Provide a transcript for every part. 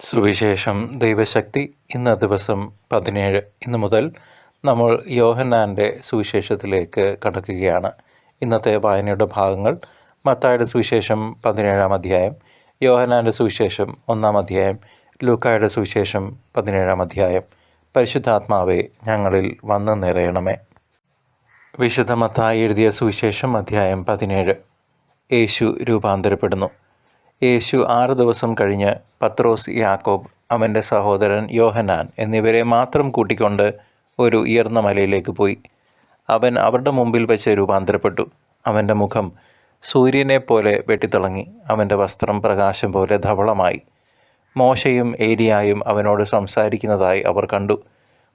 സുവിശേഷം ദൈവശക്തി. ഇന്ന് ദിവസം 17. ഇന്നു മുതൽ നമ്മൾ യോഹന്നാൻ്റെ സുവിശേഷത്തിലേക്ക് കടക്കുകയാണ്. ഇന്നത്തെ വായനയുടെ ഭാഗങ്ങൾ മത്തായിയുടെ സുവിശേഷം 17-ാം അധ്യായം, യോഹന്നാൻ്റെ സുവിശേഷം 1-ാം അധ്യായം, ലൂക്കായുടെ സുവിശേഷം 17-ാം അധ്യായം. പരിശുദ്ധാത്മാവെ, ഞങ്ങളിൽ വന്നു നിറയണമേ. വിശുദ്ധ മത്തായി എഴുതിയ സുവിശേഷം അധ്യായം 17. യേശു രൂപാന്തരപ്പെടുന്നു. യേശു 6 ദിവസം കഴിഞ്ഞ് പത്രോസ്, യാക്കോബ്, അവൻ്റെ സഹോദരൻ യോഹന്നാൻ എന്നിവരെ മാത്രം കൂട്ടിക്കൊണ്ട് ഒരു ഉയർന്ന മലയിലേക്ക് പോയി. അവൻ അവരുടെ മുമ്പിൽ വെച്ച് രൂപാന്തരപ്പെട്ടു. അവൻ്റെ മുഖം സൂര്യനെപ്പോലെ വെട്ടിത്തിളങ്ങി. അവൻ്റെ വസ്ത്രം പ്രകാശം പോലെ ധവളമായി. മോശയും ഏലിയായും അവനോട് സംസാരിക്കുന്നതായി അവർ കണ്ടു.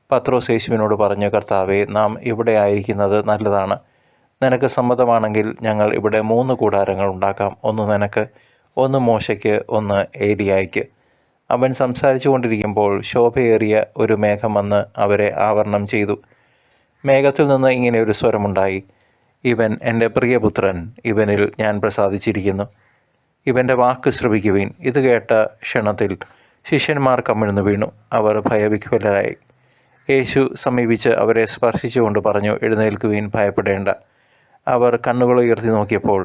പത്രോസ് യേശുവിനോട് പറഞ്ഞു, കർത്താവേ, നാം ഇവിടെ ആയിരിക്കുന്നത് നല്ലതാണ്. നിനക്ക് സമ്മതമാണെങ്കിൽ ഞങ്ങൾ ഇവിടെ 3 കൂടാരങ്ങൾ ഉണ്ടാക്കാം. ഒന്ന് നിനക്ക്, ഒന്ന് മോശയ്ക്ക്, ഒന്ന് ഏലിയായ്ക്ക്. അവൻ സംസാരിച്ചു കൊണ്ടിരിക്കുമ്പോൾ ശോഭയേറിയ ഒരു മേഘം വന്ന് അവരെ ആവരണം ചെയ്തു. മേഘത്തിൽ നിന്ന് ഇങ്ങനെ ഒരു സ്വരമുണ്ടായി: ഇവൻ എൻ്റെ പ്രിയപുത്രൻ, ഇവനിൽ ഞാൻ പ്രസാദിച്ചിരിക്കുന്നു. ഇവൻ്റെ വാക്ക് ശ്രവിക്കുവിൻ. ഇത് കേട്ട ക്ഷണത്തിൽ ശിഷ്യന്മാർ കമിഴ്ന്നു വീണു. അവർ ഭയവിഹ്വലരായി. യേശു സമീപിച്ച് അവരെ സ്പർശിച്ചുകൊണ്ട് പറഞ്ഞു, എഴുന്നേൽക്കുവിൻ, ഭയപ്പെടേണ്ട. അവർ കണ്ണുകൾ ഉയർത്തി നോക്കിയപ്പോൾ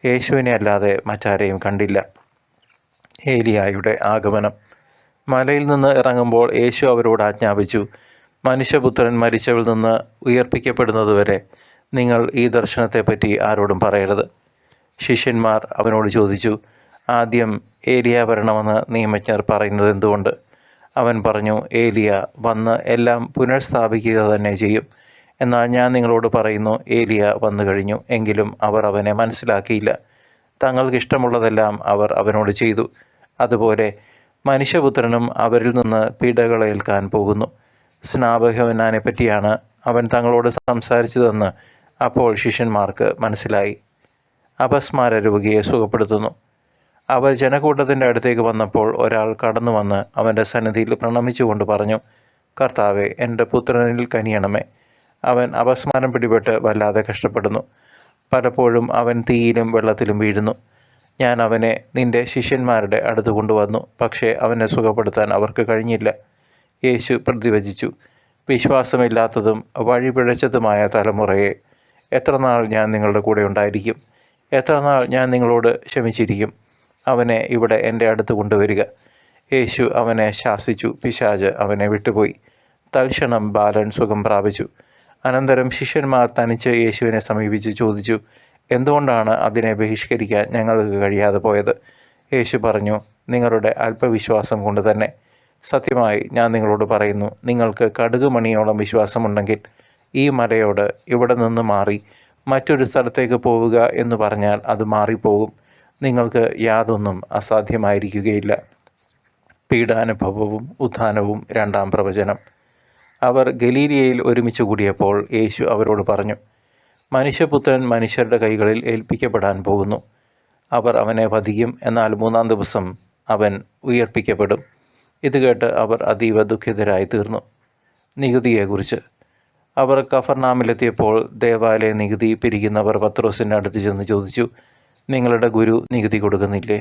യേശുവിനെ അല്ലാതെ മറ്റാരെയും കണ്ടില്ല. ഏലിയായുടെ ആഗമനം. മലയിൽ നിന്ന് ഇറങ്ങുമ്പോൾ യേശു അവരോട് ആജ്ഞാപിച്ചു, മനുഷ്യപുത്രൻ മരിച്ചവരിൽ നിന്ന് ഉയർപ്പിക്കപ്പെടുന്നതുവരെ നിങ്ങൾ ഈ ദർശനത്തെപ്പറ്റി ആരോടും പറയരുത്. ശിഷ്യന്മാർ അവനോട് ചോദിച്ചു, ആദ്യം ഏലിയ വരണമെന്ന് നിയമജ്ഞർ പറയുന്നത് എന്തുകൊണ്ട്? അവൻ പറഞ്ഞു, ഏലിയ വന്ന് എല്ലാം പുനഃസ്ഥാപിക്കുക തന്നെ ചെയ്യും. എന്നാൽ ഞാൻ നിങ്ങളോട് പറയുന്നു, ഏലിയ വന്നു കഴിഞ്ഞു, എങ്കിലും അവർ അവനെ മനസ്സിലാക്കിയില്ല. തങ്ങൾക്കിഷ്ടമുള്ളതെല്ലാം അവർ അവനോട് ചെയ്തു. അതുപോലെ മനുഷ്യപുത്രനും അവരിൽ നിന്ന് പീഡകളേൽക്കാൻ പോകുന്നു. സ്നാപകയോഹന്നാനെ പറ്റിയാണ് അവൻ തങ്ങളോട് സംസാരിച്ചതെന്ന് അപ്പോൾ ശിഷ്യന്മാർക്ക് മനസ്സിലായി. അപസ്മാര രോഗിയെ സുഖപ്പെടുത്തുന്നു. അവർ ജനക്കൂട്ടത്തിൻ്റെ അടുത്തേക്ക് വന്നപ്പോൾ ഒരാൾ കടന്നു വന്ന് അവൻ്റെ സന്നിധിയിൽ പ്രണമിച്ചുകൊണ്ട് പറഞ്ഞു, കർത്താവെ, എൻ്റെ പുത്രനിൽ കനിയണമേ. അവൻ അപസ്മാരം പിടിപെട്ട് വല്ലാതെ കഷ്ടപ്പെടുന്നു. പലപ്പോഴും അവൻ തീയിലും വെള്ളത്തിലും വീഴുന്നു. ഞാൻ അവനെ നിൻ്റെ ശിഷ്യന്മാരുടെ അടുത്ത് കൊണ്ടുവന്നു, പക്ഷേ അവനെ സുഖപ്പെടുത്താൻ അവർക്ക് കഴിഞ്ഞില്ല. യേശു പ്രതിവചിച്ചു, വിശ്വാസമില്ലാത്തതും വഴിപിഴച്ചതുമായ തലമുറയെ, എത്രനാൾ ഞാൻ നിങ്ങളുടെ കൂടെ ഉണ്ടായിരിക്കും? എത്രനാൾ ഞാൻ നിങ്ങളോട് ക്ഷമിച്ചിരിക്കും? അവനെ ഇവിടെ എൻ്റെ അടുത്ത് കൊണ്ടുവരിക. യേശു അവനെ ശാസിച്ചു. പിശാച് അവനെ വിട്ടുപോയി. തൽക്ഷണം ബാലൻ സുഖം പ്രാപിച്ചു. അനന്തരം ശിഷ്യന്മാർ തനിച്ച് യേശുവിനെ സമീപിച്ച് ചോദിച്ചു, എന്തുകൊണ്ടാണ് അതിനെ ബഹിഷ്കരിക്കാൻ ഞങ്ങൾക്ക് കഴിയാതെ പോയത്? യേശു പറഞ്ഞു, നിങ്ങളുടെ അല്പവിശ്വാസം കൊണ്ട് തന്നെ. സത്യമായി ഞാൻ നിങ്ങളോട് പറയുന്നു, നിങ്ങൾക്ക് കടുകുമണിയോളം വിശ്വാസമുണ്ടെങ്കിൽ ഈ മലയോട് ഇവിടെ നിന്ന് മാറി മറ്റൊരു സ്ഥലത്തേക്ക് പോവുക എന്ന് പറഞ്ഞാൽ അത് മാറിപ്പോകും. നിങ്ങൾക്ക് യാതൊന്നും അസാധ്യമായിരിക്കുകയില്ല. പീഡാനുഭവവും ഉത്ഥാനവും 2-ാം പ്രവചനം. അവർ ഗലീലിയയിൽ ഒരുമിച്ച് കൂടിയപ്പോൾ യേശു അവരോട് പറഞ്ഞു, മനുഷ്യപുത്രൻ മനുഷ്യരുടെ കൈകളിൽ ഏൽപ്പിക്കപ്പെടാൻ പോകുന്നു. അവർ അവനെ വധിക്കും, എന്നാൽ 3-ാം ദിവസം അവൻ ഉയർപ്പിക്കപ്പെടും. ഇത് കേട്ട് അവർ അതീവ ദുഃഖിതരായി തീർന്നു. നികുതിയെക്കുറിച്ച്. അവർ കഫർനാമിലെത്തിയപ്പോൾ ദേവാലയ നികുതി പിരിക്കുന്നവർ പത്രോസിൻ്റെ അടുത്ത് ചെന്ന് ചോദിച്ചു, നിങ്ങളുടെ ഗുരു നികുതി കൊടുക്കുന്നില്ലേ?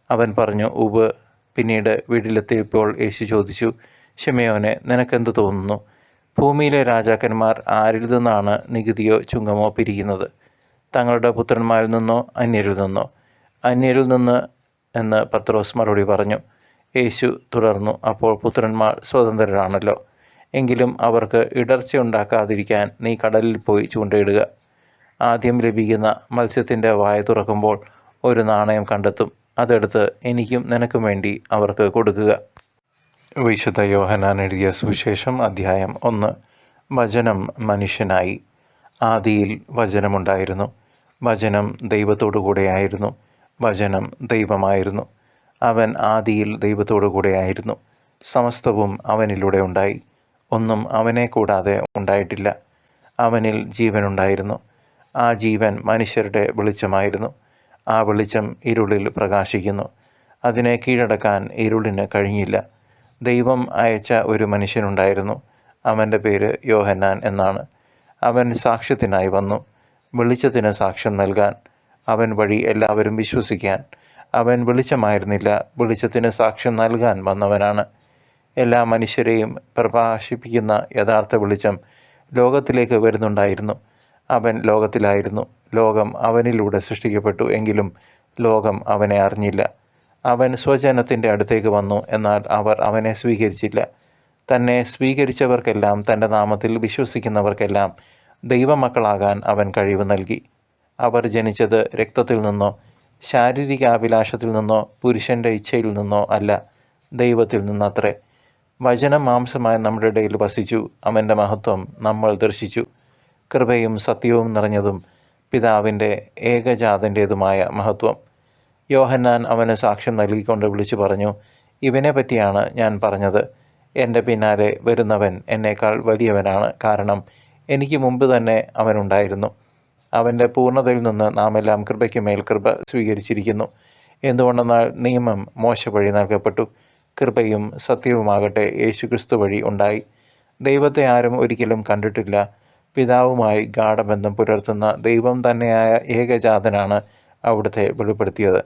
അവൻ പറഞ്ഞു, ഉവ്. പിന്നീട് വീട്ടിലെത്തിയപ്പോൾ യേശു ചോദിച്ചു, ശിമയോനെ, നിനക്കെന്ത് തോന്നുന്നു? ഭൂമിയിലെ രാജാക്കന്മാർ ആരിൽ നിന്നാണ് നികുതിയോ ചുങ്കമോ പിരിക്കുന്നത്? തങ്ങളുടെ പുത്രന്മാരിൽ നിന്നോ അന്യരിൽ നിന്നോ? അന്യരിൽ നിന്ന് എന്ന് പത്രോസ് മറുപടി പറഞ്ഞു. യേശു തുടർന്നു, അപ്പോൾ പുത്രന്മാർ സ്വതന്ത്രരാണല്ലോ. എങ്കിലും അവർക്ക് ഇടർച്ചയുണ്ടാക്കാതിരിക്കാൻ നീ കടലിൽ പോയി ചൂണ്ടയിടുക. ആദ്യം ലഭിക്കുന്ന മത്സ്യത്തിൻ്റെ വായ തുറക്കുമ്പോൾ ഒരു നാണയം കണ്ടെത്തും. അതെടുത്ത് എനിക്കും നിനക്കും വേണ്ടി അവർക്ക് കൊടുക്കുക. വിശുദ്ധ യോഹന്നാൻ എഴുതിയ സുവിശേഷം അധ്യായം 1. വചനം മനുഷ്യനായി. ആദിയിൽ വചനമുണ്ടായിരുന്നു. വചനം ദൈവത്തോടു കൂടെയായിരുന്നു. വചനം ദൈവമായിരുന്നു. അവൻ ആദിയിൽ ദൈവത്തോടു കൂടെയായിരുന്നു. സമസ്തവും അവനിലൂടെ ഉണ്ടായി. ഒന്നും അവനെ കൂടാതെ ഉണ്ടായിട്ടില്ല. അവനിൽ ജീവനുണ്ടായിരുന്നു. ആ ജീവൻ മനുഷ്യരുടെ വെളിച്ചമായിരുന്നു. ആ വെളിച്ചം ഇരുളിൽ പ്രകാശിക്കുന്നു. അതിനെ കീഴടക്കാൻ ഇരുളിന് കഴിഞ്ഞില്ല. ദൈവം അയച്ച ഒരു മനുഷ്യനുണ്ടായിരുന്നു. അവൻ്റെ പേര് യോഹന്നാൻ എന്നാണ്. അവൻ സാക്ഷ്യത്തിനായി വന്നു, വെളിച്ചത്തിന് സാക്ഷ്യം നൽകാൻ. അവൻ വഴി എല്ലാവരും വിശ്വസിക്കാൻ. അവൻ വെളിച്ചമായിരുന്നില്ല, വെളിച്ചത്തിന് സാക്ഷ്യം നൽകാൻ വന്നവനാണ്. എല്ലാ മനുഷ്യരെയും പ്രകാശിപ്പിക്കുന്ന യഥാർത്ഥ വെളിച്ചം ലോകത്തിലേക്ക് വരുന്നുണ്ടായിരുന്നു. അവൻ ലോകത്തിലായിരുന്നു. ലോകം അവനിലൂടെ സൃഷ്ടിക്കപ്പെട്ടു, എങ്കിലും ലോകം അവനെ അറിഞ്ഞില്ല. അവൻ സ്വജനത്തിൻ്റെ അടുത്തേക്ക് വന്നു, എന്നാൽ അവർ അവനെ സ്വീകരിച്ചില്ല. തന്നെ സ്വീകരിച്ചവർക്കെല്ലാം, തൻ്റെ നാമത്തിൽ വിശ്വസിക്കുന്നവർക്കെല്ലാം ദൈവമക്കളാകാൻ അവൻ കഴിവ് നൽകി. അവർ ജനിച്ചത് രക്തത്തിൽ നിന്നോ ശാരീരിക അഭിലാഷത്തിൽ നിന്നോ പുരുഷൻ്റെ ഇച്ഛയിൽ നിന്നോ അല്ല, ദൈവത്തിൽ നിന്നത്രേ. വചനം മാംസമായി നമ്മുടെ ഇടയിൽ വസിച്ചു, അവൻ്റെ മഹത്വം നമ്മൾ ദർശിച്ചു. കൃപയും സത്യവും നിറഞ്ഞതും പിതാവിൻ്റെ ഏകജാതൻ്റേതുമായ മഹത്വം. യോഹന്നാൻ അവന് സാക്ഷ്യം നൽകിക്കൊണ്ട് വിളിച്ചു പറഞ്ഞു, ഇവനെ പറ്റിയാണ് ഞാൻ പറഞ്ഞത്. എൻ്റെ പിന്നാലെ വരുന്നവൻ എന്നേക്കാൾ വലിയവനാണ്, കാരണം എനിക്ക് മുമ്പ് തന്നെ അവനുണ്ടായിരുന്നു. അവൻ്റെ പൂർണ്ണതയിൽ നിന്ന് നാം എല്ലാം കൃപയ്ക്ക് മേൽ കൃപ സ്വീകരിച്ചിരിക്കുന്നു. എന്തുകൊണ്ടെന്നാൽ നിയമം മോശ വഴി നൽകപ്പെട്ടു, കൃപയും സത്യവുമാകട്ടെ യേശുക്രിസ്തു വഴി ഉണ്ടായി. ദൈവത്തെ ആരും ഒരിക്കലും കണ്ടിട്ടില്ല. പിതാവുമായി ഗാഢബന്ധം പുലർത്തുന്ന ദൈവം തന്നെയായ ഏകജാതനാണ് അവിടുത്തെ വെളിപ്പെടുത്തിയത്.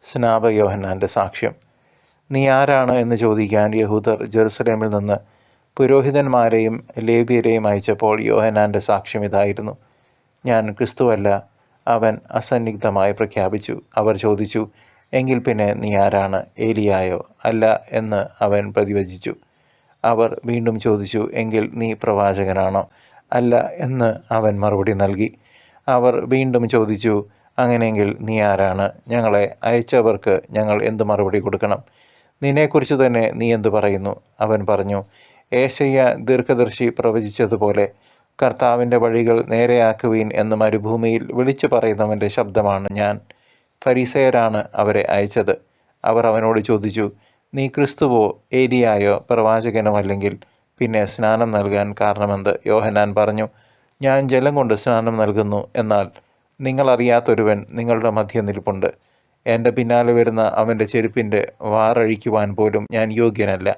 സ്നാപക യോഹന്നാൻ്റെ സാക്ഷ്യം. നീ ആരാണ് എന്ന് ചോദിക്കാൻ യഹൂദർ ജെറുസലേമിൽ നിന്ന് പുരോഹിതന്മാരെയും ലേവ്യരെയും അയച്ചപ്പോൾ യോഹന്നാൻ്റെ സാക്ഷ്യം ഇതായിരുന്നു: ഞാൻ ക്രിസ്തുവല്ല. അവൻ അസന്നിഗ്ധമായി പ്രഖ്യാപിച്ചു. അവർ ചോദിച്ചു, എങ്കിൽ പിന്നെ നീ ആരാണ്? ഏലിയായോ? അല്ല എന്ന് അവൻ പ്രതിവചിച്ചു. അവർ വീണ്ടും ചോദിച്ചു, എങ്കിൽ നീ പ്രവാചകനാണോ? അല്ല എന്ന് അവൻ മറുപടി നൽകി. അവർ വീണ്ടും ചോദിച്ചു, അങ്ങനെയെങ്കിൽ നീ ആരാണ്? ഞങ്ങളെ അയച്ചവർക്ക് ഞങ്ങൾ എന്ത് മറുപടി കൊടുക്കണം? നിന്നെക്കുറിച്ച് തന്നെ നീ എന്തു പറയുന്നു? അവൻ പറഞ്ഞു, ഏശയ്യ ദീർഘദർശി പ്രവചിച്ചതുപോലെ, കർത്താവിൻ്റെ വഴികൾ നേരെയാക്കുവീൻ എന്ന് മരുഭൂമിയിൽ വിളിച്ചു പറയുന്നവൻ്റെ ശബ്ദമാണ് ഞാൻ. ഫരിസേയരാണ് അവരെ അയച്ചത്. അവർ അവനോട് ചോദിച്ചു, നീ ക്രിസ്തുവോ ഏലിയായോ പ്രവാചകനോ അല്ലെങ്കിൽ പിന്നെ സ്നാനം നൽകാൻ കാരണമെന്ത്? യോഹന്നാൻ പറഞ്ഞു, ഞാൻ ജലം കൊണ്ട് സ്നാനം നൽകുന്നു, എന്നാൽ നിങ്ങളറിയാത്തൊരുവൻ നിങ്ങളുടെ മധ്യ നിൽപ്പുണ്ട്. എൻ്റെ പിന്നാലെ വരുന്ന അവൻ്റെ ചെരുപ്പിൻ്റെ വാറഴിക്കുവാൻ പോലും ഞാൻ യോഗ്യനല്ല.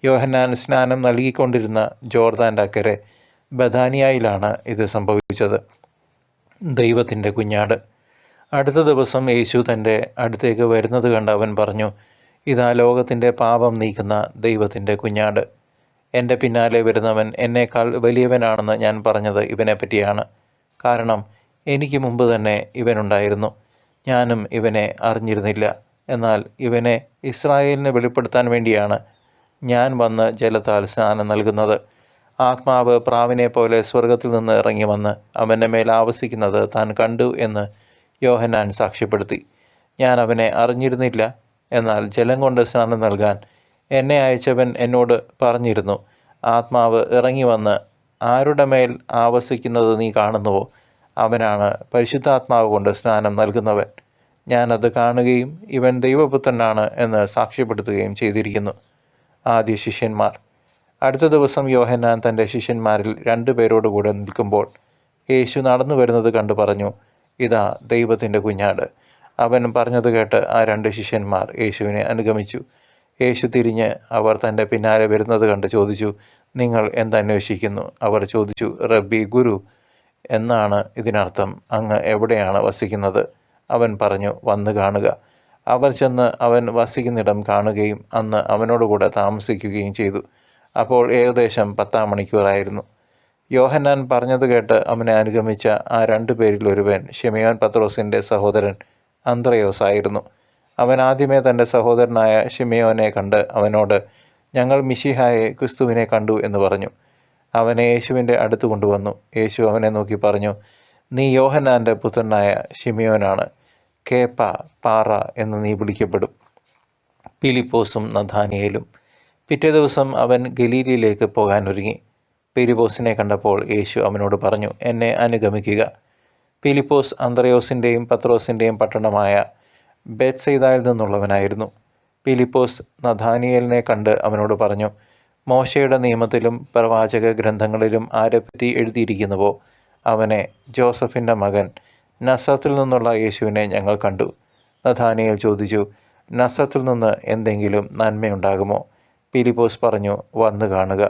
യോഹന്നാൻ സ്നാനം നൽകിക്കൊണ്ടിരുന്ന ജോർദാൻ്റെ അക്കരെ ബഥാനിയയിലാണ് ഇത് സംഭവിച്ചത്. ദൈവത്തിൻ്റെ കുഞ്ഞാട്. അടുത്ത ദിവസം യേശു തൻ്റെ അടുത്തേക്ക് വരുന്നത് കണ്ട് അവൻ പറഞ്ഞു, ഇതാ ലോകത്തിൻ്റെ പാപം നീക്കുന്ന ദൈവത്തിൻ്റെ കുഞ്ഞാട്. എൻ്റെ പിന്നാലെ വരുന്നവൻ എന്നേക്കാൾ വലിയവനാണെന്ന് ഞാൻ പറഞ്ഞത് ഇവനെ പറ്റിയാണ്. കാരണം എനിക്ക് മുമ്പ് തന്നെ ഇവനുണ്ടായിരുന്നു. ഞാനും ഇവനെ അറിഞ്ഞിരുന്നില്ല. എന്നാൽ ഇവനെ ഇസ്രായേലിന് വെളിപ്പെടുത്താൻ വേണ്ടിയാണ് ഞാൻ വന്ന് ജലത്താൽ സ്നാനം നൽകുന്നത്. ആത്മാവ് പ്രാവിനെ പോലെ സ്വർഗത്തിൽ നിന്ന് ഇറങ്ങി വന്ന് അവൻ്റെ മേൽ ആവസിക്കുന്നത് താൻ കണ്ടു എന്ന് യോഹന്നാൻ സാക്ഷ്യപ്പെടുത്തി. ഞാൻ അവനെ അറിഞ്ഞിരുന്നില്ല. എന്നാൽ ജലം കൊണ്ട് സ്നാനം നൽകാൻ എന്നെ അയച്ചവൻ എന്നോട് പറഞ്ഞിരുന്നു, ആത്മാവ് ഇറങ്ങി വന്ന് ആരുടെ മേൽ ആവസിക്കുന്നത് നീ കാണുന്നുവോ, അവനാണ് പരിശുദ്ധാത്മാവ് കൊണ്ട് സ്നാനം നൽകുന്നവൻ. ഞാനത് കാണുകയും ഇവൻ ദൈവപുത്രനാണ് എന്ന് സാക്ഷ്യപ്പെടുത്തുകയും ചെയ്തിരിക്കുന്നു. ആദ്യ ശിഷ്യന്മാർ. അടുത്ത ദിവസം യോഹന്നാൻ തൻ്റെ ശിഷ്യന്മാരിൽ 2 പേരോടുകൂടെ നിൽക്കുമ്പോൾ യേശു നടന്നു വരുന്നത് കണ്ടു പറഞ്ഞു, ഇതാ ദൈവത്തിൻ്റെ കുഞ്ഞാട്. അവൻ പറഞ്ഞത് കേട്ട് ആ 2 ശിഷ്യന്മാർ യേശുവിനെ അനുഗമിച്ചു. യേശു തിരിഞ്ഞ് അവർ തൻ്റെ പിന്നാലെ വരുന്നത് കണ്ട് ചോദിച്ചു, നിങ്ങൾ എന്തന്വേഷിക്കുന്നു? അവർ ചോദിച്ചു, റബ്ബി, ഗുരു എന്നാണ് ഇതിനർത്ഥം. അങ്ങ് എവിടെയാണ് വസിക്കുന്നത്? അവൻ പറഞ്ഞു, വന്ന് കാണുക. അവർ ചെന്ന് അവൻ വസിക്കുന്നിടം കാണുകയും അന്ന് അവനോടുകൂടെ താമസിക്കുകയും ചെയ്തു. അപ്പോൾ ഏകദേശം 10-ാം മണിക്കൂറായിരുന്നു. യോഹന്നാൻ പറഞ്ഞത് കേട്ട് അവനെ അനുഗമിച്ച ആ 2 പേരിൽ ഒരുവൻ ശിമയോൻ പത്രോസിൻ്റെ സഹോദരൻ അന്ത്രയോസ് ആയിരുന്നു. അവൻ ആദ്യമേ തൻ്റെ സഹോദരനായ ശിമയോനെ കണ്ട് അവനോട്, ഞങ്ങൾ മിശിഹായെ, ക്രിസ്തുവിനെ കണ്ടു എന്ന് പറഞ്ഞു. അവനെ യേശുവിൻ്റെ അടുത്ത് കൊണ്ടുവന്നു. യേശു അവനെ നോക്കി പറഞ്ഞു, നീ യോഹന്നാൻ്റെ പുത്രനായ ശിമയോനാണ്. കേപ്പ, പാറ എന്ന് നീ വിളിക്കപ്പെടും. ഫിലിപ്പോസും നഥാനിയേലും. പിറ്റേ ദിവസം അവൻ ഗലീലയിലേക്ക് പോകാനൊരുങ്ങി. ഫിലിപ്പോസിനെ കണ്ടപ്പോൾ യേശു അവനോട് പറഞ്ഞു, എന്നെ അനുഗമിക്കുക. ഫിലിപ്പോസ് അന്ത്രയോസിൻ്റെയും പത്രോസിൻ്റെയും പട്ടണമായ ബേത്സയിദയിൽ നിന്നുള്ളവനായിരുന്നു. ഫിലിപ്പോസ് നഥാനിയേലിനെ കണ്ട് അവനോട് പറഞ്ഞു, മോശയുടെ നിയമത്തിലും പ്രവാചക ഗ്രന്ഥങ്ങളിലും ആരെപ്പറ്റി എഴുതിയിരിക്കുന്നുവോ അവനെ, ജോസഫിൻ്റെ മകൻ, നസറത്തിൽ നിന്നുള്ള യേശുവിനെ ഞങ്ങൾ കണ്ടു. നഥാനിയേൽ ചോദിച്ചു, നസറത്തിൽ നിന്ന് എന്തെങ്കിലും നന്മയുണ്ടാകുമോ? ഫിലിപ്പോസ് പറഞ്ഞു, വന്നു കാണുക.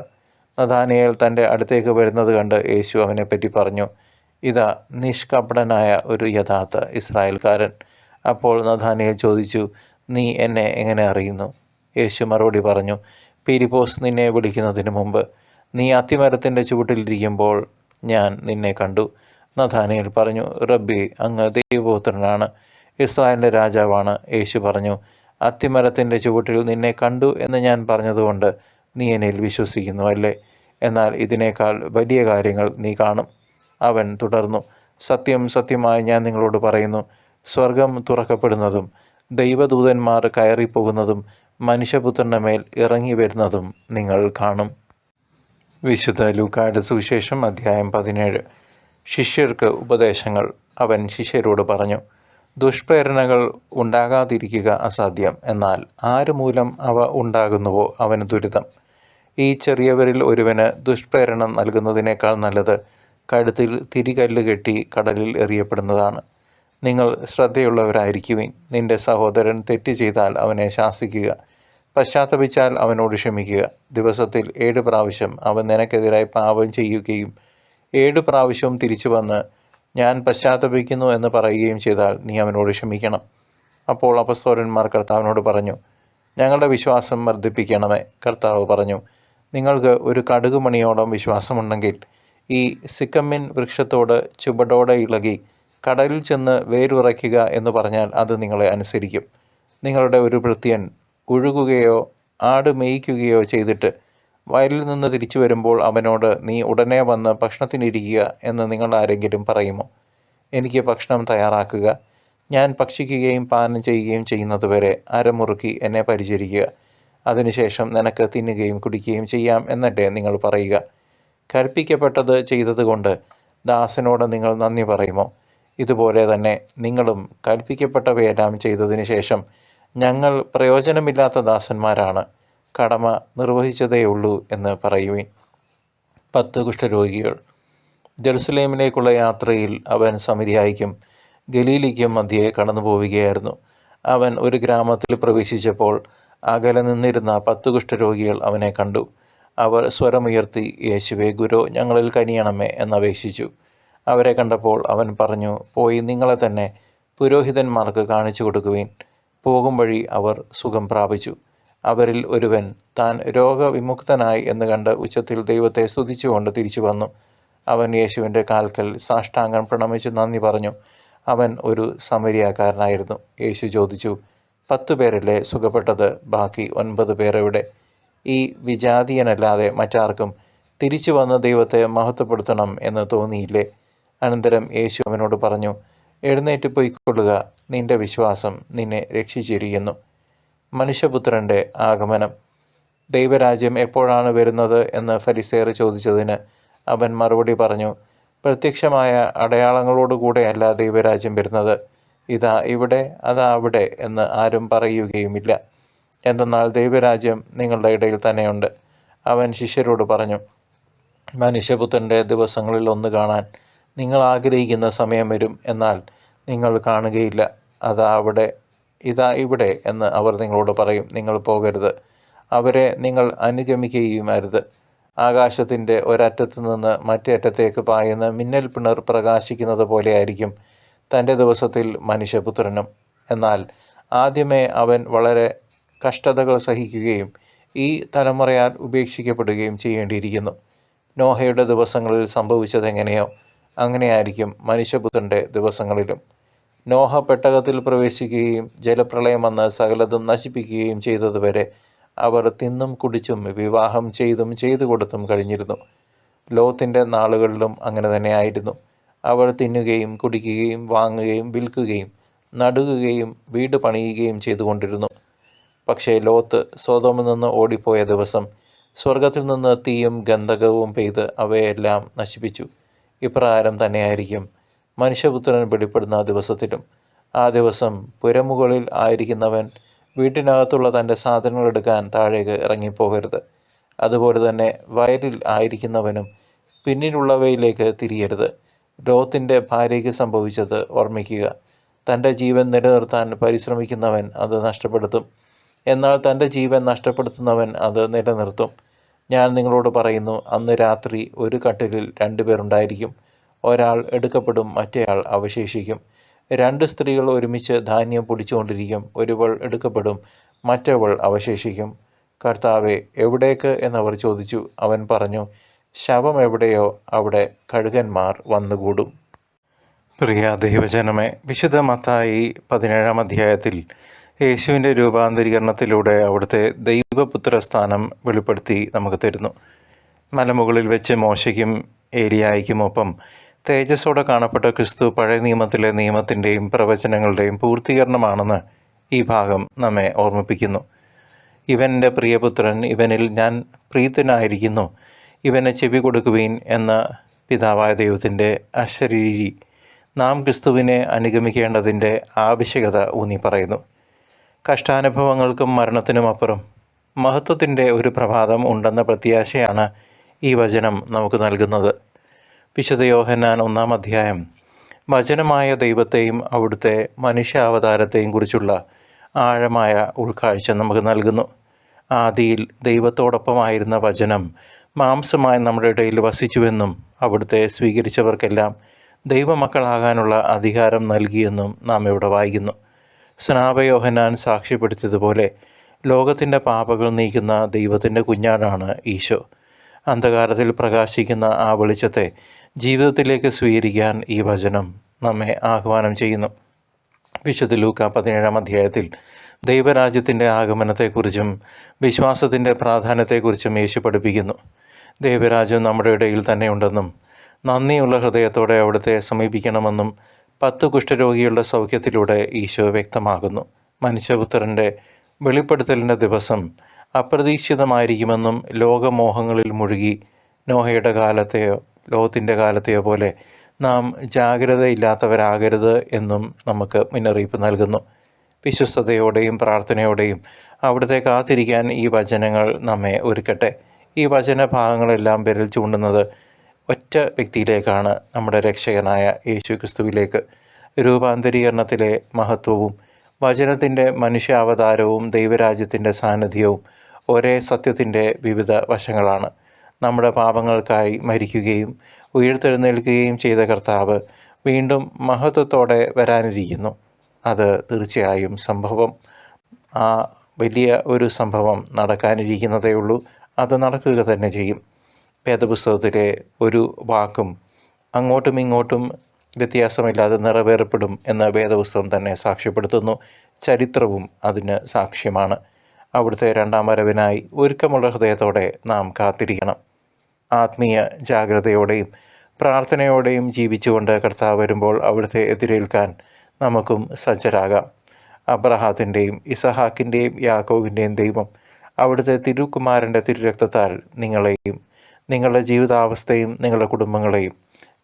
നഥാനിയേൽ തൻ്റെ അടുത്തേക്ക് വരുന്നത് കണ്ട് യേശു അവനെപ്പറ്റി പറഞ്ഞു, ഇതാ നിഷ്കപടനായ ഒരു യഥാർത്ഥ ഇസ്രായേൽക്കാരൻ. അപ്പോൾ നഥാനിയേൽ ചോദിച്ചു, നീ എന്നെ എങ്ങനെ അറിയുന്നു? യേശു മറുപടി പറഞ്ഞു, പീലിപ്പോസ് നിന്നെ വിളിക്കുന്നതിന് മുമ്പ് നീ അത്തിമരത്തിൻ്റെ ചുവട്ടിലിരിക്കുമ്പോൾ ഞാൻ നിന്നെ കണ്ടു. നഥാനിയേൽ പറഞ്ഞു, റബ്ബി, അങ്ങ് ദൈവപുത്രനാണ്, ഇസ്രായേലിൻ്റെ രാജാവാണ്. യേശു പറഞ്ഞു, അത്തിമരത്തിൻ്റെ ചുവട്ടിൽ നിന്നെ കണ്ടു എന്ന് ഞാൻ പറഞ്ഞതുകൊണ്ട് നീ എന്നിൽ വിശ്വസിക്കുന്നു അല്ലേ? എന്നാൽ ഇതിനേക്കാൾ വലിയ കാര്യങ്ങൾ നീ കാണും. അവൻ തുടർന്നു, സത്യം സത്യമായി ഞാൻ നിങ്ങളോട് പറയുന്നു, സ്വർഗം തുറക്കപ്പെടുന്നതും ദൈവദൂതന്മാർ കയറിപ്പോകുന്നതും മനുഷ്യപുത്രൻ്റെ മേൽ ഇറങ്ങി വരുന്നതും നിങ്ങൾ കാണും. വിശുദ്ധ ലൂക്കായുടെ സുവിശേഷം അധ്യായം 17. ശിഷ്യർക്ക് ഉപദേശങ്ങൾ. അവൻ ശിഷ്യരോട് പറഞ്ഞു, ദുഷ്പ്രേരണകൾ ഉണ്ടാകാതിരിക്കുക അസാധ്യം, എന്നാൽ ആര് മൂലം അവ ഉണ്ടാകുന്നുവോ അവന് ദുരിതം. ഈ ചെറിയവരിൽ ഒരുവന് ദുഷ്പ്രേരണ നൽകുന്നതിനേക്കാൾ നല്ലത് കഴുത്തിൽ തിരികല്ല് കെട്ടി കടലിൽ എറിയപ്പെടുന്നതാണ്. നിങ്ങൾ ശ്രദ്ധയുള്ളവരായിരിക്കുവിൻ. നിന്റെ സഹോദരൻ തെറ്റ് ചെയ്താൽ അവനെ ശാസിക്കുക, പശ്ചാത്തപിച്ചാൽ അവനോട് ക്ഷമിക്കുക. ദിവസത്തിൽ 7 പ്രാവശ്യം അവൻ നിനക്കെതിരായി പാപം ചെയ്യുകയും 7 പ്രാവശ്യവും തിരിച്ചു വന്ന് ഞാൻ പശ്ചാത്തപിക്കുന്നു എന്ന് പറയുകയും ചെയ്താൽ നീ അവനോട് ക്ഷമിക്കണം. അപ്പോൾ അപ്പസ്തോലന്മാർ കർത്താവിനോട് പറഞ്ഞു, ഞങ്ങളുടെ വിശ്വാസം വർദ്ധിപ്പിക്കണമേ. കർത്താവ് പറഞ്ഞു, നിങ്ങൾക്ക് ഒരു കടുകുമണിയോളം വിശ്വാസമുണ്ടെങ്കിൽ ഈ സിക്കമ്മിൻ വൃക്ഷത്തോട് ചുവടോടെ ഇളകി കടലിൽ ചെന്ന് വേരുറയ്ക്കുക എന്ന് പറഞ്ഞാൽ അത് നിങ്ങളെ അനുസരിക്കും. നിങ്ങളുടെ ഒരു ഭൃത്യൻ ഉഴുകുകയോ ആട് മേയ്ക്കുകയോ ചെയ്തിട്ട് വയലിൽ നിന്ന് തിരിച്ചു വരുമ്പോൾ അവനോട് നീ ഉടനെ വന്ന് ഭക്ഷണത്തിനിരിക്കുക എന്ന് നിങ്ങൾ ആരെങ്കിലും പറയുമോ? എനിക്ക് ഭക്ഷണം തയ്യാറാക്കുക, ഞാൻ ഭക്ഷിക്കുകയും പാനം ചെയ്യുകയും ചെയ്യുന്നതുവരെ അരമുറുക്കി എന്നെ പരിചരിക്കുക, അതിനുശേഷം നിനക്ക് തിന്നുകയും കുടിക്കുകയും ചെയ്യാം എന്നല്ലേ നിങ്ങൾ പറയുക? കൽപ്പിക്കപ്പെട്ടത് ചെയ്തതുകൊണ്ട് ദാസനോട് നിങ്ങൾ നന്ദി പറയുമോ? ഇതുപോലെ തന്നെ നിങ്ങളും കൽപ്പിക്കപ്പെട്ടവയെല്ലാം ചെയ്തതിന് ശേഷം ഞങ്ങൾ പ്രയോജനമില്ലാത്ത ദാസന്മാരാണ്, കടമ നിർവഹിച്ചതേയുള്ളൂ എന്ന് പറയുവിൻ. 10 കുഷ്ഠരോഗികൾ. ജെറുസലേമിലേക്കുള്ള യാത്രയിൽ അവൻ സമരിയായിക്കും ഗലീലിക്കും മധ്യേ കടന്നു പോവുകയായിരുന്നു. അവൻ ഒരു ഗ്രാമത്തിൽ പ്രവേശിച്ചപ്പോൾ അകലെ നിന്നിരുന്ന 10 കുഷ്ഠരോഗികൾ അവനെ കണ്ടു. അവർ സ്വരമുയർത്തി, യേശുവേ, ഗുരു, ഞങ്ങളിൽ കനിയണമേ എന്നപേക്ഷിച്ചു. അവരെ കണ്ടപ്പോൾ അവൻ പറഞ്ഞു, പോയി നിങ്ങളെ തന്നെ പുരോഹിതന്മാർക്ക് കാണിച്ചു കൊടുക്കുവിൻ. പോകും വഴി അവർ സുഖം പ്രാപിച്ചു. അവരിൽ ഒരുവൻ താൻ രോഗവിമുക്തനായി എന്ന് കണ്ട് ഉച്ചത്തിൽ ദൈവത്തെ സ്തുതിച്ചുകൊണ്ട് തിരിച്ചു വന്നു. അവൻ യേശുവിൻ്റെ കാൽക്കൽ സാഷ്ടാംഗം പ്രണമിച്ച് നന്ദി പറഞ്ഞു. അവൻ ഒരു സമരിയാക്കാരനായിരുന്നു. യേശു ചോദിച്ചു, 10 പേരല്ലേ സുഖപ്പെട്ടത്? ബാക്കി 9 പേർ എവിടെ? ഈ വിജാതീയനല്ലാതെ മറ്റാർക്കും തിരിച്ചു വന്ന് ദൈവത്തെ മഹത്വപ്പെടുത്തണം എന്ന് തോന്നിയില്ലേ? അനന്തരം യേശു അവനോട് പറഞ്ഞു, എഴുന്നേറ്റ് പൊയ്ക്കൊള്ളുക, നിന്റെ വിശ്വാസം നിന്നെ രക്ഷിച്ചിരിക്കുന്നു. മനുഷ്യപുത്രൻ്റെ ആഗമനം. ദൈവരാജ്യം എപ്പോഴാണ് വരുന്നത് എന്ന് ഫരിസേയർ ചോദിച്ചതിന് അവൻ മറുപടി പറഞ്ഞു, പ്രത്യക്ഷമായ അടയാളങ്ങളോടുകൂടെയല്ല ദൈവരാജ്യം വരുന്നത്. ഇതാ ഇവിടെ, അതാ അവിടെ എന്ന് ആരും പറയുകയുമില്ല. എന്തെന്നാൽ ദൈവരാജ്യം നിങ്ങളുടെ ഇടയിൽ തന്നെയുണ്ട്. അവൻ ശിഷ്യരോട് പറഞ്ഞു, മനുഷ്യപുത്രൻ്റെ ദിവസങ്ങളിൽ ഒന്ന് കാണാൻ നിങ്ങൾ ആഗ്രഹിക്കുന്ന സമയം വരും, എന്നാൽ നിങ്ങൾ കാണുകയില്ല. അതാ അവിടെ, ഇതാ ഇവിടെ എന്ന് അവർ നിങ്ങളോട് പറയും. നിങ്ങൾ പോകരുത്, അവരെ നിങ്ങൾ അനുഗമിക്കുകയും അരുത്. ആകാശത്തിൻ്റെ ഒരറ്റത്തു നിന്ന് മറ്റേ അറ്റത്തേക്ക് പായുന്ന മിന്നൽ പിണർ പ്രകാശിക്കുന്നത് പോലെയായിരിക്കും തൻ്റെ ദിവസത്തിൽ മനുഷ്യപുത്രനും. എന്നാൽ ആദ്യമേ അവൻ വളരെ കഷ്ടതകൾ സഹിക്കുകയും ഈ തലമുറയാൽ ഉപേക്ഷിക്കപ്പെടുകയും ചെയ്യേണ്ടിയിരിക്കുന്നു. നോഹയുടെ ദിവസങ്ങളിൽ സംഭവിച്ചതെങ്ങനെയോ അങ്ങനെയായിരിക്കും മനുഷ്യപുത്രൻ്റെ ദിവസങ്ങളിലും. നോഹ പെട്ടകത്തിൽ പ്രവേശിക്കുകയും ജലപ്രളയം വന്ന് സകലതും നശിപ്പിക്കുകയും ചെയ്തതുവരെ അവർ തിന്നും കുടിച്ചും വിവാഹം ചെയ്തു കൊടുത്തും കഴിഞ്ഞിരുന്നു. ലോത്തിൻ്റെ നാളുകളിലും അങ്ങനെ തന്നെയായിരുന്നു. അവർ തിന്നുകയും കുടിക്കുകയും വാങ്ങുകയും വിൽക്കുകയും നടുകയും വീട് പണിയുകയും ചെയ്തുകൊണ്ടിരുന്നു. പക്ഷേ ലോത്ത് സോതോമിൽ നിന്ന് ഓടിപ്പോയ ദിവസം സ്വർഗത്തിൽ നിന്ന് തീയും ഗന്ധകവും പെയ്ത് അവയെല്ലാം നശിപ്പിച്ചു. ഇപ്രകാരം തന്നെയായിരിക്കും മനുഷ്യപുത്രൻ വെളിപ്പെടുന്ന ദിവസത്തിലും. ആ ദിവസം പുരമുകളിൽ ആയിരിക്കുന്നവൻ വീട്ടിനകത്തുള്ള തൻ്റെ സാധനങ്ങൾ എടുക്കാൻ താഴേക്ക് ഇറങ്ങിപ്പോകരുത്. അതുപോലെ തന്നെ വയലിൽ ആയിരിക്കുന്നവനും പിന്നിലുള്ളവയിലേക്ക് തിരിയരുത്. ലോത്തിൻ്റെ ഭാര്യയ്ക്ക് സംഭവിച്ചത് ഓർമ്മിക്കുക. തൻ്റെ ജീവൻ നിലനിർത്താൻ പരിശ്രമിക്കുന്നവൻ അത് നഷ്ടപ്പെടുത്തും, എന്നാൽ തൻ്റെ ജീവൻ നഷ്ടപ്പെടുത്തുന്നവൻ അത് നിലനിർത്തും. ഞാൻ നിങ്ങളോട് പറയുന്നു, അന്ന് രാത്രി ഒരു കട്ടിലിൽ 2 പേരുണ്ടായിരിക്കും. ഒരാൾ എടുക്കപ്പെടും, മറ്റേയാൾ അവശേഷിക്കും. 2 സ്ത്രീകൾ ഒരുമിച്ച് ധാന്യം പൊടിച്ചുകൊണ്ടിരിക്കും. ഒരുവൾ എടുക്കപ്പെടും, മറ്റവൾ അവശേഷിക്കും. കർത്താവെ, എവിടേക്ക് എന്നവർ ചോദിച്ചു. അവൻ പറഞ്ഞു, ശവം എവിടെയോ അവിടെ കഴുകന്മാർ വന്നുകൂടും. പ്രിയ ദൈവജനമേ, വിശുദ്ധ മത്തായി 17-ാം അധ്യായത്തിൽ യേശുവിൻ്റെ രൂപാന്തരീകരണത്തിലൂടെ അവിടുത്തെ ദൈവപുത്ര സ്ഥാനം വെളിപ്പെടുത്തി നമുക്ക് തരുന്നു. മലമുകളിൽ വെച്ച് മോശയ്ക്കും ഏലിയായിക്കുമൊപ്പം തേജസ്സോടെ കാണപ്പെട്ട ക്രിസ്തു പഴയ നിയമത്തിലെ നിയമത്തിൻ്റെയും പ്രവചനങ്ങളുടെയും പൂർത്തീകരണമാണെന്ന് ഈ ഭാഗം നമ്മെ ഓർമ്മിപ്പിക്കുന്നു. ഇവൻ എൻ്റെ പ്രിയപുത്രൻ, ഇവനിൽ ഞാൻ പ്രീതനായിരിക്കുന്നു, ഇവനെ ചെവി കൊടുക്കുവീൻ എന്ന പിതാവായ ദൈവത്തിൻ്റെ അശരീരി നാം ക്രിസ്തുവിനെ അനുഗമിക്കേണ്ടതിൻ്റെ ആവശ്യകത ഊന്നി പറയുന്നു. കഷ്ടാനുഭവങ്ങൾക്കും മരണത്തിനുമപ്പുറം മഹത്വത്തിൻ്റെ ഒരു പ്രഭാതം ഉണ്ടെന്ന പ്രത്യാശയാണ് ഈ വചനം നമുക്ക് നൽകുന്നത്. വിശുദ്ധ യോഹന്നാൻ 1-ാം അധ്യായം വചനമായ ദൈവത്തെയും അവിടുത്തെ മനുഷ്യാവതാരത്തെയും കുറിച്ചുള്ള ആഴമായ ഉൾക്കാഴ്ച നമുക്ക് നൽകുന്നു. ആദിയിൽ ദൈവത്തോടൊപ്പമായിരുന്ന വചനം മാംസമായി നമ്മുടെ ഇടയിൽ വസിച്ചുവെന്നും അവിടുത്തെ സ്വീകരിച്ചവർക്കെല്ലാം ദൈവമക്കളാകാനുള്ള അധികാരം നൽകിയെന്നും നാം ഇവിടെ വായിക്കുന്നു. സ്നാപയോഹന്നാൻ സാക്ഷ്യപ്പെടുത്തിയതുപോലെ ലോകത്തിൻ്റെ പാപങ്ങൾ നീക്കുന്ന ദൈവത്തിൻ്റെ കുഞ്ഞാടാണ് ഈശോ. അന്ധകാരത്തിൽ പ്രകാശിക്കുന്ന ആ വെളിച്ചത്തെ ജീവിതത്തിലേക്ക് സ്വീകരിക്കാൻ ഈ വചനം നമ്മെ ആഹ്വാനം ചെയ്യുന്നു. വിശുദ്ധ ലൂക്ക 17-ാം അധ്യായത്തിൽ ദൈവരാജ്യത്തിൻ്റെ ആഗമനത്തെക്കുറിച്ചും വിശ്വാസത്തിൻ്റെ പ്രാധാന്യത്തെക്കുറിച്ചും യേശു പഠിപ്പിക്കുന്നു. ദൈവരാജ്യം നമ്മുടെ ഇടയിൽ തന്നെയുണ്ടെന്നും നന്ദിയുള്ള ഹൃദയത്തോടെ അവിടുത്തെ സമീപിക്കണമെന്നും 10 കുഷ്ഠരോഗികളുടെ സൗഖ്യത്തിലൂടെ ഈശോ വ്യക്തമാകുന്നു. മനുഷ്യപുത്രൻ്റെ വെളിപ്പെടുത്തലിൻ്റെ ദിവസം അപ്രതീക്ഷിതമായിരിക്കുമെന്നും ലോകമോഹങ്ങളിൽ മുഴുകി നോഹയുടെ കാലത്തെയോ ലോകത്തിൻ്റെ കാലത്തെയോ പോലെ നാം ജാഗ്രതയില്ലാത്തവരാകരുത് എന്നും നമുക്ക് മുന്നറിയിപ്പ് നൽകുന്നു. വിശ്വസ്തയോടെയും പ്രാർത്ഥനയോടെയും അവിടുത്തെ കാത്തിരിക്കാൻ ഈ വചനങ്ങൾ നമ്മെ ഒരുക്കട്ടെ. ഈ വചനഭാഗങ്ങളെല്ലാം വിരൽ ചൂണ്ടുന്നത് ഒറ്റ വ്യക്തിയിലേക്കാണ്, നമ്മുടെ രക്ഷകനായ യേശു ക്രിസ്തുവിലേക്ക്. രൂപാന്തരീകരണത്തിലെ മഹത്വവും വചനത്തിൻ്റെ മനുഷ്യാവതാരവും ദൈവരാജ്യത്തിൻ്റെ സാന്നിധ്യവും ഒരേ സത്യത്തിൻ്റെ വിവിധ വശങ്ങളാണ്. നമ്മുടെ പാപങ്ങൾക്കായി മരിക്കുകയും ഉയിർത്തെഴുന്നേൽക്കുകയും ചെയ്ത കർത്താവ് വീണ്ടും മഹത്വത്തോടെ വരാനിരിക്കുന്നു. അത് തീർച്ചയായും ആ വലിയ ഒരു സംഭവം നടക്കാനിരിക്കുന്നതേ ഉള്ളൂ. അത് നടക്കുക തന്നെ ചെയ്യും. വേദപുസ്തകത്തിലെ ഒരു വാക്കും അങ്ങോട്ടും ഇങ്ങോട്ടും വ്യത്യാസമില്ലാതെ നിറവേറപ്പെടും എന്ന് വേദപുസ്തകം തന്നെ സാക്ഷ്യപ്പെടുത്തുന്നു. ചരിത്രവും അതിന് സാക്ഷ്യമാണ്. അവിടുത്തെ 2-ാം വരവിനായി ഒരുക്കമുള്ള ഹൃദയത്തോടെ നാം കാത്തിരിക്കണം. ആത്മീയ ജാഗ്രതയോടെയും പ്രാർത്ഥനയോടെയും ജീവിച്ചുകൊണ്ട് കർത്താവ് വരുമ്പോൾ അവിടുത്തെ എതിരേൽക്കാൻ നമുക്കും സജ്ജരാകാം. അബ്രഹാത്തിൻ്റെയും ഇസഹാക്കിൻ്റെയും യാക്കോബിൻ്റെയും ദൈവം അവിടുത്തെ തിരുക്കുമാരൻ്റെ തിരുരക്തത്താൽ നിങ്ങളെയും നിങ്ങളുടെ ജീവിതാവസ്ഥയും നിങ്ങളുടെ കുടുംബങ്ങളെയും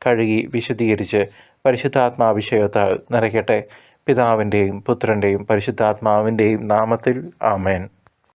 കഴുകി വിശുദ്ധീകരിച്ച് പരിശുദ്ധാത്മാഭിഷേകത്താൽ നിറയ്ക്കട്ടെ. പിതാവിൻ്റെയും പുത്രൻ്റെയും പരിശുദ്ധാത്മാവിൻ്റെയും നാമത്തിൽ ആമേൻ.